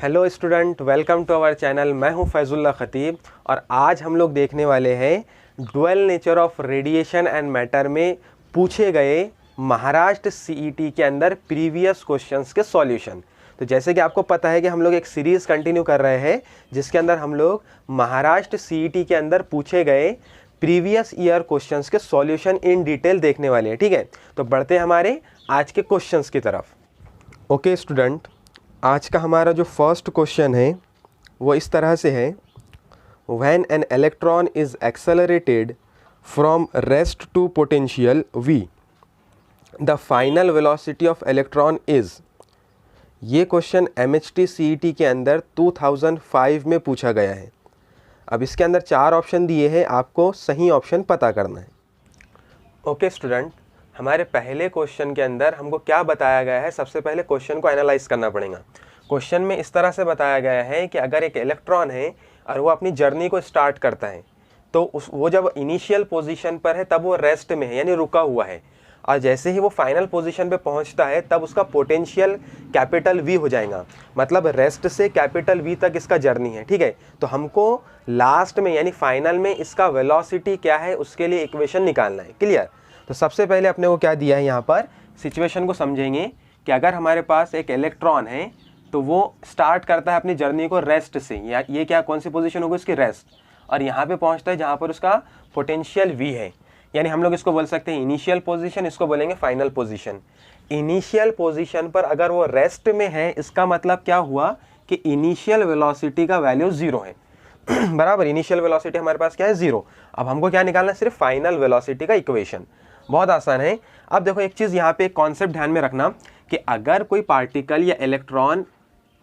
Hello student, welcome to our channel. मैं हूं फैजुल्ला खतीब और आज हम लोग देखने वाले हैं dual nature of radiation and matter में पूछे गए महाराष्ट्र सीईटी के अंदर प्रीवियस क्वेश्चंस के सॉल्यूशन। तो जैसे कि आपको पता है कि हम लोग एक सीरीज़ कंटिन्यू कर रहे हैं जिसके अंदर हम लोग महाराष्ट्र सीईटी के अंदर पूछे गए प्रीवियस ईयर क्वेश्चंस के सॉल्यूशन इन डिटेल देखने वाले हैं। ठीक है, तो बढ़ते हैं हमारे आज के क्वेश्चंस की तरफ। ओके स्टूडेंट, आज का हमारा जो फर्स्ट क्वेश्चन है वो इस तरह से है, when an electron is accelerated from rest to potential v the final velocity of electron is. ये क्वेश्चन MHT CET के अंदर 2005 में पूछा गया है। अब इसके अंदर 4 ऑप्शन दिए हैं, आपको सही ऑप्शन पता करना है। ओके स्टूडेंट, हमारे पहले क्वेश्चन के अंदर हमको क्या बताया गया है, सबसे पहले क्वेश्चन को एनालाइज करना पड़ेगा। क्वेश्चन में इस तरह से बताया गया है कि अगर एक इलेक्ट्रॉन है और वो अपनी जर्नी को स्टार्ट करता है तो वो जब इनिशियल पोजीशन पर है तब वो रेस्ट में है, यानी रुका हुआ है, और जैसे ही वो फाइनल पोजीशन पे पहुंचता है तब उसका पोटेंशियल कैपिटल V हो जाएगा। मतलब रेस्ट से कैपिटल V तक इसका जर्नी है। ठीक है, तो हमको लास्ट में यानी फाइनल में इसका वेलोसिटी क्या है उसके लिए इक्वेशन निकालना है। क्लियर? तो सबसे पहले अपने को क्या दिया है, यहाँ पर सिचुएशन को समझेंगे कि अगर हमारे पास एक इलेक्ट्रॉन है तो वो स्टार्ट करता है अपनी जर्नी को रेस्ट से, या ये क्या कौन सी पोजीशन होगी उसकी, रेस्ट, और यहाँ पे पहुँचता है जहाँ पर उसका पोटेंशियल V है, यानी हम लोग इसको बोल सकते हैं इनिशियल पोजीशन, इसको बोलेंगे फाइनल पोजीशन। इनिशियल पोजीशन पर अगर वो रेस्ट में है इसका मतलब क्या हुआ कि इनिशियल वेलोसिटी का वैल्यू 0 है। बराबर, इनिशियल वेलोसिटी हमारे पास क्या है, 0। अब हमको क्या निकालना है, सिर्फ फाइनल वेलोसिटी का इक्वेशन। बहुत आसान है। अब देखो एक चीज़ यहाँ पे एक कॉन्सेप्ट ध्यान में रखना कि अगर कोई पार्टिकल या इलेक्ट्रॉन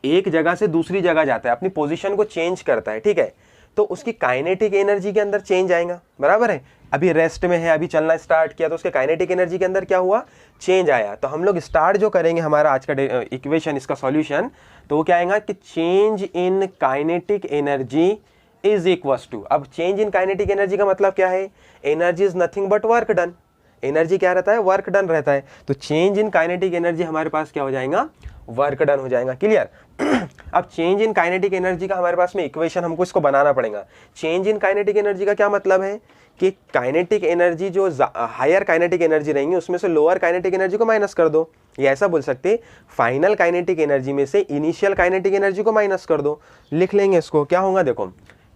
एक जगह से दूसरी जगह जाता है, अपनी पोजीशन को चेंज करता है, ठीक है, तो उसकी काइनेटिक एनर्जी के अंदर चेंज आएगा। बराबर है, अभी रेस्ट में है, अभी चलना स्टार्ट किया तो उसके काइनेटिक एनर्जी के अंदर क्या हुआ, चेंज आया। तो हम लोग स्टार्ट जो करेंगे हमारा आज का इक्वेशन, इसका सॉल्यूशन, तो वो क्या आएगा कि change in kinetic energy is equals to. अब चेंज इन काइनेटिक एनर्जी का मतलब क्या है, energy is nothing but work done. Energy क्या रहता है, वर्क डन रहता है। तो चेंज इन काइनेटिक एनर्जी हमारे पास क्या हो जाएगा, वर्क डन हो जाएगा। क्लियर? अब चेंज इन काइनेटिक एनर्जी का हमारे पास में इक्वेशन हमको इसको बनाना पड़ेगा। चेंज इन काइनेटिक एनर्जी का क्या मतलब है कि काइनेटिक एनर्जी जो हायर काइनेटिक एनर्जी रहेंगी उसमें से लोअर काइनेटिक एनर्जी को माइनस कर दो। ये ऐसा बोल सकते, फाइनल काइनेटिक एनर्जी में से इनिशियल काइनेटिक एनर्जी को माइनस कर दो। लिख लेंगे इसको, क्या होगा देखो,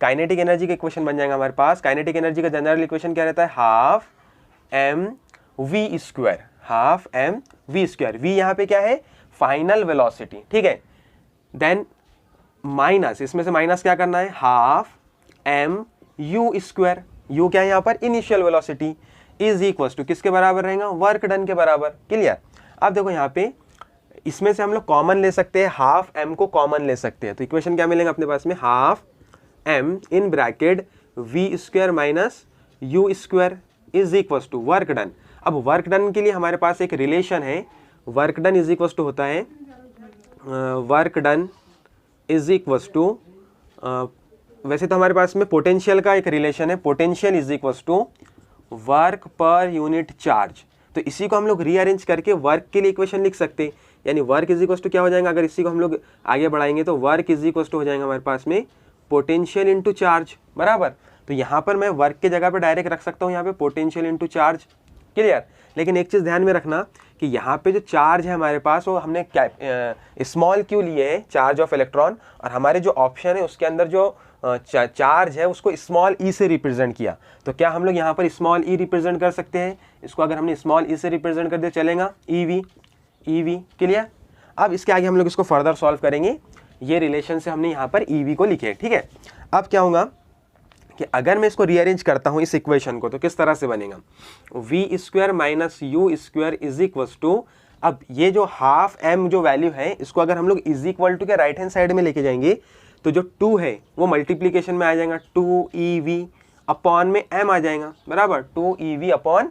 काइनेटिक एनर्जी का इक्वेशन बन जाएगा हमारे पास। काइनेटिक एनर्जी का जनरल इक्वेशन क्या रहता है, half m v square, half m v square. V यहाँ पे क्या है, फाइनल वेलोसिटी, ठीक है। देन माइनस, इसमें से माइनस क्या करना है, half m u square. U क्या है यहाँ पर, initial velocity, is equals to किसके बराबर रहेगा, वर्क डन के बराबर। क्लियर? अब देखो यहाँ पे इसमें से हम लोग कॉमन ले सकते हैं, हाफ एम को कॉमन ले सकते हैं। तो इक्वेशन क्या मिलेगा अपने पास में, half m in bracket v square minus u square is equals to work done. अब वर्क डन के लिए हमारे पास एक रिलेशन है, work done is equals to होता है, work done is equals to, वैसे तो हमारे पास में पोटेंशियल का एक रिलेशन है, potential is equals to work per unit charge. तो इसी को हम लोग रीअरेंज करके वर्क के लिए इक्वेशन लिख सकते हैं, यानी वर्क इज इक्वल्स टू क्या हो जाएगा, अगर इसी को हम लोग आगे बढ़ाएंगे तो वर्क इज इक्वल्स टू हो जाएगा हमारे पास में पोटेंशियल इंटू चार्ज। बराबर, तो यहाँ पर मैं वर्क के जगह पर डायरेक्ट रख सकता हूँ यहाँ पे पोटेंशियल इंटू चार्ज। क्लियर? लेकिन एक चीज़ ध्यान में रखना कि यहाँ पे जो चार्ज है हमारे पास वो हमने स्मॉल क्यों लिए है, चार्ज ऑफ इलेक्ट्रॉन, और हमारे जो ऑप्शन है उसके अंदर जो चार्ज है उसको स्मॉल ई से रिप्रेजेंट किया। तो क्या हम लोग यहाँ पर स्मॉल ई रिप्रेजेंट कर सकते हैं, इसको अगर हमने स्मॉल ई से रिप्रेजेंट कर दिया चलेगा, ईवी। क्लियर? अब इसके आगे हम लोग इसको फर्दर सॉल्व करेंगे। ये रिलेशन से हमने यहाँ पर ईवी को लिखे, ठीक है। अब क्या होगा कि अगर मैं इसको रीअरेंज करता हूँ इस इक्वेशन को, तो किस तरह से बनेगा, v square minus u square is equals to, अब ये जो हाफ एम जो वैल्यू है इसको अगर हम लोग इज इक्वल टू के राइट हैंड साइड में लेके जाएंगे तो जो 2 है वो मल्टीप्लीकेशन में आ जाएगा, 2EV अपॉन में m आ जाएगा। बराबर, 2EV अपॉन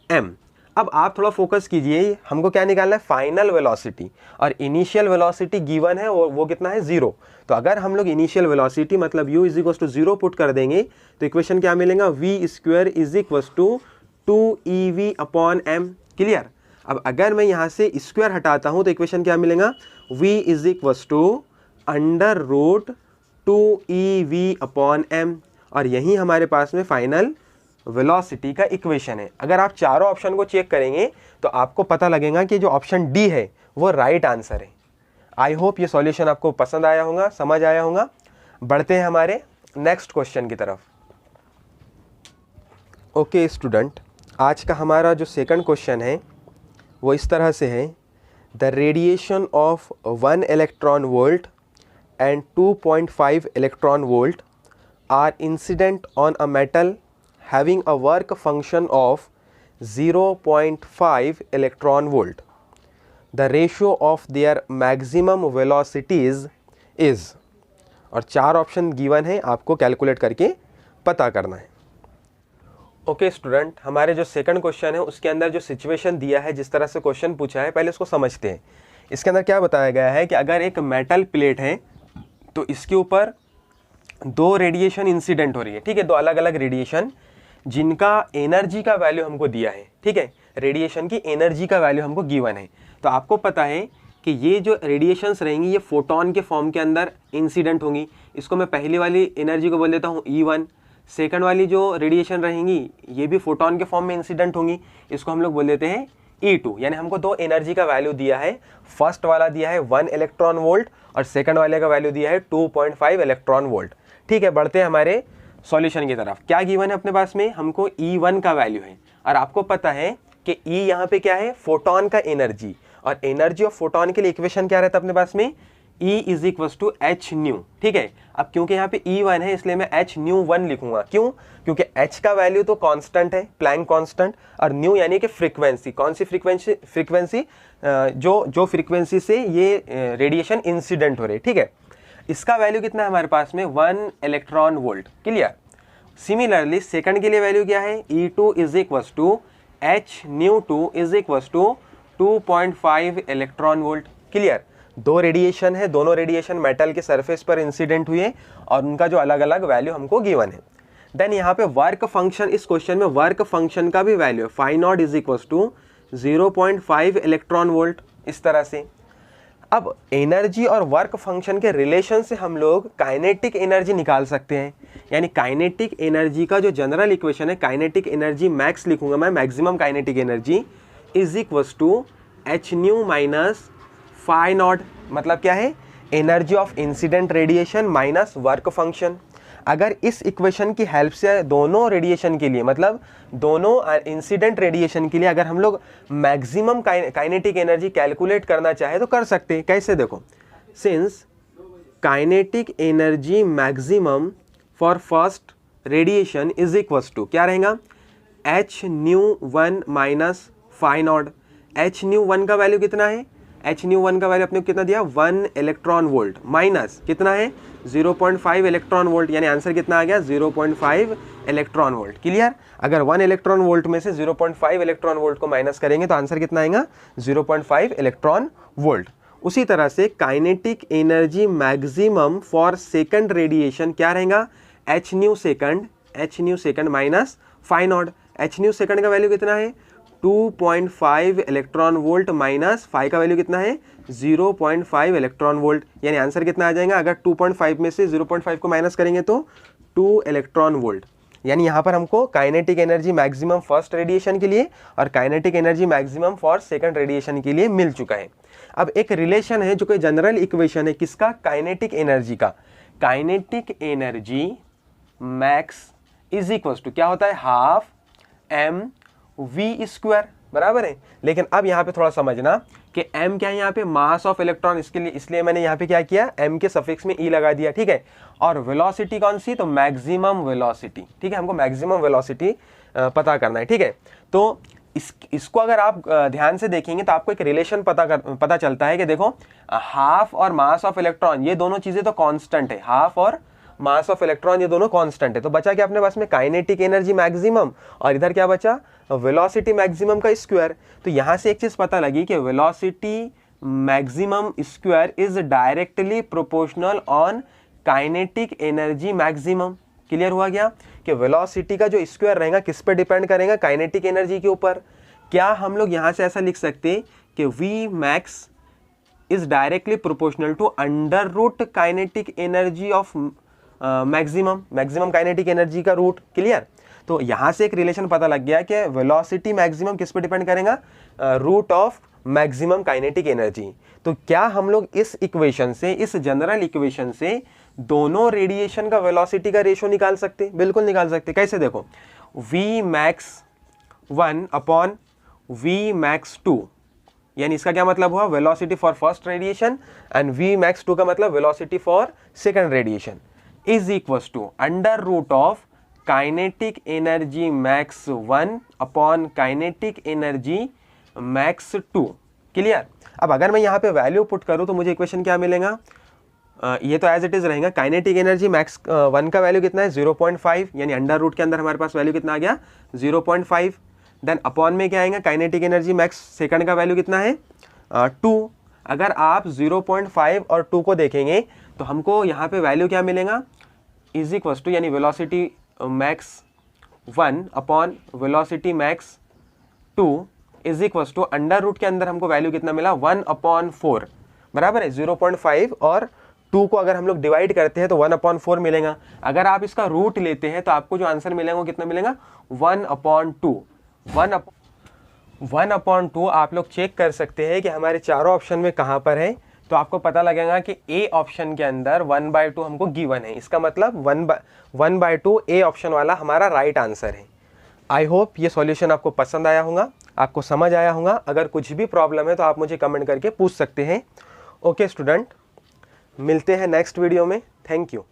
m। अब आप थोड़ा फोकस कीजिए, हमको क्या निकालना है, फाइनल वेलोसिटी, और इनिशियल वेलोसिटी गिवन है और वो कितना है, 0। तो अगर हम लोग इनिशियल वेलोसिटी मतलब u is equal to 0 put कर देंगे तो इक्वेशन क्या मिलेगा, v square is equal to 2EV upon m। Clear? अब अगर मैं यहाँ से स्क्वायर हटाता हूँ तो इक्वेशन क्या मिलेगा, v is equal to under root 2EV/m, और यही हमारे पास में फाइनल वेलोसिटी का इक्वेशन है। अगर आप चारों ऑप्शन को चेक करेंगे तो आपको पता लगेगा कि जो ऑप्शन डी है वो राइट आंसर है। आई होप ये सॉल्यूशन आपको पसंद आया होगा, समझ आया होगा। बढ़ते हैं हमारे नेक्स्ट क्वेश्चन की तरफ। ओके स्टूडेंट, आज का हमारा जो सेकंड क्वेश्चन है वो इस तरह से है, the radiation of 1 electron volt and 2.5 electron volt are incident on a metal having a work function of 0.5 electron volt. The ratio of their maximum velocities is, और चार ऑप्शन गिवन है, आपको कैलकुलेट करके पता करना है। ओके स्टूडेंट, हमारे जो सेकंड क्वेश्चन है उसके अंदर जो सिचुएशन दिया है, जिस तरह से क्वेश्चन पूछा है, पहले उसको समझते हैं। इसके अंदर क्या बताया गया है कि अगर एक मेटल प्लेट है तो इसके ऊपर दो रेडिएशन इंसिडेंट हो रही है, ठीक है, दो अलग अलग रेडिएशन जिनका एनर्जी का वैल्यू हमको दिया है, ठीक है, रेडिएशन की एनर्जी का वैल्यू हमको गिवन है। तो आपको पता है कि ये जो रेडिएशंस रहेंगी ये फोटोन के फॉर्म के अंदर इंसिडेंट होंगी। इसको मैं पहली वाली एनर्जी को बोल देता हूँ E1। सेकंड वाली जो रेडिएशन रहेंगी ये भी फोटोन के फॉर्म में इंसिडेंट होंगी, इसको हम लोग बोल देते हैं E2। यानी हमको दो एनर्जी का वैल्यू दिया है, फर्स्ट वाला दिया है 1 इलेक्ट्रॉन वोल्ट और सेकंड वाले का वैल्यू दिया है 2.5 इलेक्ट्रॉन वोल्ट। ठीक है, बढ़ते हैं हमारे सॉल्यूशन की तरफ। क्या गिवन है अपने पास में, हमको E1 का वैल्यू है, और आपको पता है कि E यहाँ पे क्या है, फोटोन का एनर्जी, और एनर्जी ऑफ फोटोन के लिए इक्वेशन क्या रहता है अपने पास में, E = hν। ठीक है, अब क्योंकि यहाँ पे E1 है इसलिए मैं hν1 लिखूंगा। क्यों? क्योंकि h का वैल्यू तो कांस्टेंट है, प्लैंक कांस्टेंट, और न्यू यानी कि फ्रीक्वेंसी। कौन सी फ्रीक्वेंसी? जो फ्रीक्वेंसी से ये रेडिएशन इंसिडेंट हो रही है। ठीक है, इसका वैल्यू कितना है हमारे पास में, 1 electron volt. Clear? Similarly second के लिए वैल्यू क्या है, E2 = hν2 2.5 electron volt. Clear? दो रेडिएशन है, दोनों रेडिएशन मेटल के सरफेस पर इंसिडेंट हुए और उनका जो अलग अलग वैल्यू हमको गिवन है। देन यहाँ पे वर्क फंक्शन, इस क्वेश्चन में वर्क फंक्शन का भी वैल्यू है, φ0 = 0.5 इलेक्ट्रॉन वोल्ट। इस तरह से अब एनर्जी और वर्क फंक्शन के रिलेशन से हम लोग काइनेटिक एनर्जी निकाल सकते हैं। यानी काइनेटिक एनर्जी का जो जनरल इक्वेशन है, काइनेटिक एनर्जी मैक्स लिखूंगा मैं, मैक्सिमम काइनेटिक एनर्जी = hν - φ0। मतलब क्या है, energy of incident radiation minus work function. अगर इस इक्वेशन की हेल्प से दोनों रेडिएशन के लिए, मतलब दोनों इंसिडेंट रेडिएशन के लिए अगर हम लोग मैक्सिमम काइनेटिक एनर्जी कैलकुलेट करना चाहे तो कर सकते हैं। कैसे? देखो, since kinetic energy maximum for first radiation = क्या रहेगा, hν1 - φ0। hν1 का वैल्यू कितना है, hν1 का वैल्यू अपने को कितना दिया, 1 इलेक्ट्रॉन वोल्ट, माइनस कितना है, 0.5 इलेक्ट्रॉन वोल्ट। यानी आंसर कितना आ गया, 0.5 इलेक्ट्रॉन वोल्ट। क्लियर? अगर 1 इलेक्ट्रॉन वोल्ट में से 0.5 इलेक्ट्रॉन वोल्ट को माइनस करेंगे तो आंसर कितना आएगा, 0.5 इलेक्ट्रॉन वोल्ट। उसी तरह से kinetic energy maximum for second radiation क्या रहेगा, hν second minus φ0। hν second का वैल्यू कितना है, 2.5 इलेक्ट्रॉन वोल्ट माइनस फाई का वैल्यू कितना है, 0.5 इलेक्ट्रॉन वोल्ट। यानी आंसर कितना आ जाएगा, अगर 2.5 में से 0.5 को माइनस करेंगे तो 2 इलेक्ट्रॉन वोल्ट। यानी यहाँ पर हमको kinetic energy maximum first radiation के लिए और kinetic energy maximum for second radiation के लिए मिल चुका है। अब एक रिलेशन है जो कि जनरल इक्वेशन है, किसका, काइनेटिक एनर्जी का। काइनेटिक एनर्जी मैक्स = क्या होता है, ½ mv², बराबर है। लेकिन अब यहाँ पे थोड़ा समझना कि m क्या है, यहाँ पे मास ऑफ इलेक्ट्रॉन, इसलिए मैंने यहाँ पे क्या किया, m के सफिक्स में e लगा दिया। ठीक है, और वेलोसिटी कौन सी, तो मैक्सिमम वेलोसिटी। ठीक है, हमको मैक्सिमम वेलोसिटी पता करना है। ठीक है, तो इसको अगर आप ध्यान से देखेंगे तो आपको एक रिलेशन पता चलता है कि देखो, हाफ और मास ऑफ इलेक्ट्रॉन ये दोनों चीजें तो कांस्टेंट है, हाफ और मास ऑफ इलेक्ट्रॉन ये दोनों कांस्टेंट है। तो बचा क्या अपने पास में, काइनेटिक एनर्जी मैक्सिमम, और इधर क्या बचा, वेलोसिटी मैक्सिमम का स्क्वायर। तो यहां से एक चीज पता लगी कि velocity maximum square is directly proportional on kinetic energy maximum. Clear हुआ क्या कि वेलोसिटी का जो स्क्वायर रहेगा किस पे डिपेंड करेगा, काइनेटिक एनर्जी के ऊपर। क्या हम लोग यहां से ऐसा लिख सकते कि V max is directly proportional to under root kinetic energy of maximum kinetic energy का रूट। क्लियर? तो यहाँ से एक रिलेशन पता लग गया कि वेलोसिटी मैक्सिमम किस पे डिपेंड करेगा, root of maximum kinetic energy. तो क्या हम लोग इस इक्वेशन से, इस जनरल इक्वेशन से दोनों रेडिएशन का वेलोसिटी का रेशियो निकाल सकते? बिल्कुल निकाल सकते। कैसे? देखो, v max 1 upon v max 2, यानी इसका क्या मतलब हुआ, velocity for first radiation, and v max 2 का मतलब velocity for second radiation, is equals to under root of kinetic energy max 1 upon kinetic energy max 2। Clear? अब अगर मैं यहाँ पे वैल्यू पुट करूँ तो मुझे इक्वेशन क्या मिलेगा, ये तो एज इट इज रहेगा। काइनेटिक एनर्जी मैक्स 1 का वैल्यू कितना है, 0.5, यानी अंडर रूट के अंदर हमारे पास वैल्यू कितना आ गया, 0.5। देन अपॉन में क्या आएगा, काइनेटिक एनर्जी मैक्स सेकंड का वैल्यू कितना है, 2। अगर आप 0.5 और 2 को देखेंगे तो हमको यहाँ पे वैल्यू क्या मिलेगा, इज इक्वल्स टू, यानी velocity max 1 upon velocity max 2 is equals to under root के अंदर हमको वैल्यू कितना मिला, 1/4, बराबर है। 0.5 और 2 को अगर हम लोग डिवाइड करते हैं तो 1/4 मिलेगा। अगर आप इसका रूट लेते हैं तो आपको जो आंसर मिलेगा वो कितना मिलेगा, 1/2। 1/2 आप लोग चेक कर सकते हैं कि हमारे चारों ऑप्शन में कहाँ पर है, तो आपको पता लगेगा कि ए ऑप्शन के अंदर 1/2 हमको गिवन है। इसका मतलब 1/2 ए ऑप्शन वाला हमारा राइट आंसर है। आई होप ये सॉल्यूशन आपको पसंद आया होगा, आपको समझ आया होगा। अगर कुछ भी प्रॉब्लम है तो आप मुझे कमेंट करके पूछ सकते हैं। ओके स्टूडेंट, मिलते हैं नेक्स्ट वीडियो में। Thank you.